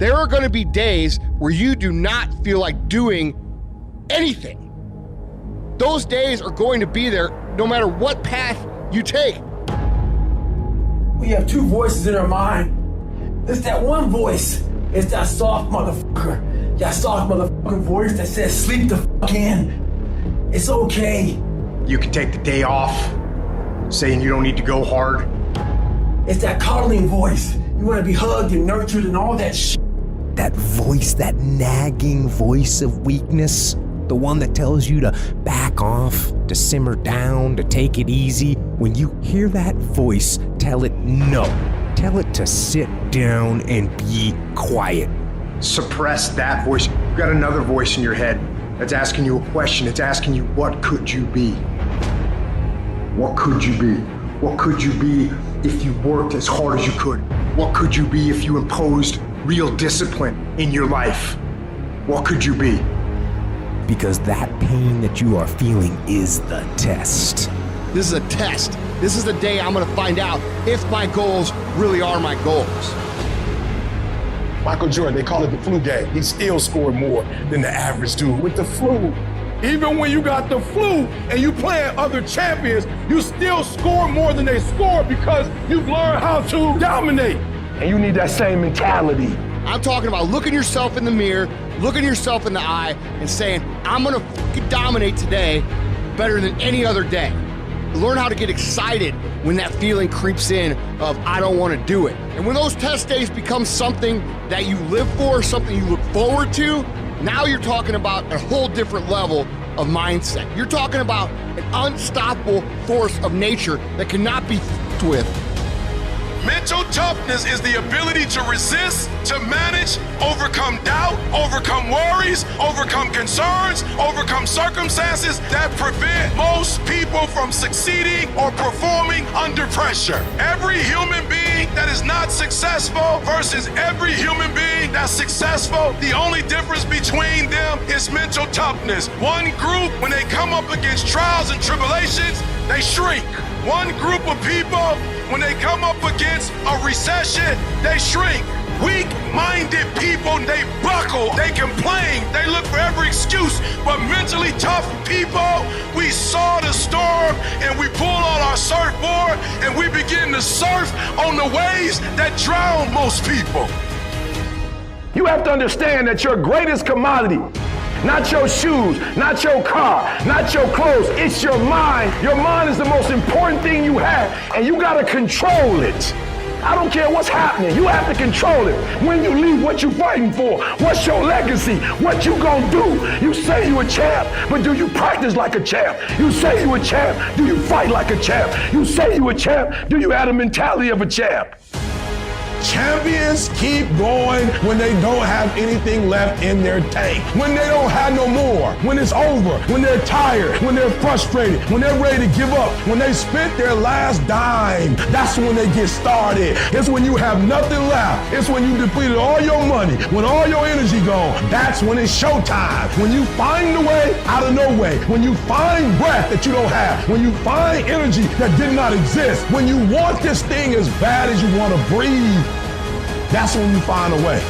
There are going to be days where you do not feel like doing anything. Those days are going to be there no matter what path you take. We have two voices in our mind. There's that one voice. It's that soft motherfucker. That soft motherfucking voice that says, sleep the fuck in. It's okay. You can take the day off, saying you don't need to go hard. It's that coddling voice. You want to be hugged and nurtured and all that shit. That voice, that nagging voice of weakness, the one that tells you to back off, to simmer down, to take it easy. When you hear that voice, tell it no. Tell it to sit down and be quiet. Suppress that voice. You've got another voice in your head that's asking you a question. It's asking you, what could you be? What could you be? What could you be if you worked as hard as you could? What could you be if you imposed real discipline in your life? What could you be? Because that pain that you are feeling is the test. This is a test. This is the day I'm going to find out if my goals really are my goals. Michael Jordan, they call it the flu game. He still scored more than the average dude with the flu. Even when you got the flu and you playing other champions, you still score more than they score because you've learned how to dominate. And you need that same mentality. I'm talking about looking yourself in the mirror, looking yourself in the eye, and saying, I'm gonna fucking dominate today better than any other day. Learn how to get excited when that feeling creeps in of, I don't wanna do it. And when those test days become something that you live for, something you look forward to, now you're talking about a whole different level of mindset. You're talking about an unstoppable force of nature that cannot be f***ed with. Mental toughness is the ability to resist, to manage, overcome doubt, overcome worries, overcome concerns, overcome circumstances that prevent most people from succeeding or performing under pressure. Every human being that is not successful versus every human being that's successful, the only difference between them is mental toughness. One group, when they come up against trials and tribulations, they shrink. One group of people, when they come up against a recession, they shrink. Weak-minded people, they buckle, they complain, they look for every excuse. But mentally tough people, we saw the storm and we pull on our surfboard and we begin to surf on the waves that drown most people. You have to understand that your greatest commodity, not your shoes, not your car, not your clothes, it's your mind. Your mind is the most important thing you have, and you gotta control it. I don't care what's happening, you have to control it. When you leave, what you fighting for? What's your legacy? What you gonna do? You say you a champ, but do you practice like a champ? You say you a champ, do you fight like a champ? You say you a champ, do you have the mentality of a champ? Champions keep going when they don't have anything left in their tank. When they don't have no more. When it's over. When they're tired. When they're frustrated. When they're ready to give up. When they spent their last dime. That's when they get started. It's when you have nothing left. It's when you depleted all your money. When all your energy gone. That's when it's showtime. When you find the way out of no way. When you find breath that you don't have. When you find energy that did not exist. When you want this thing as bad as you want to breathe. That's when you find a way.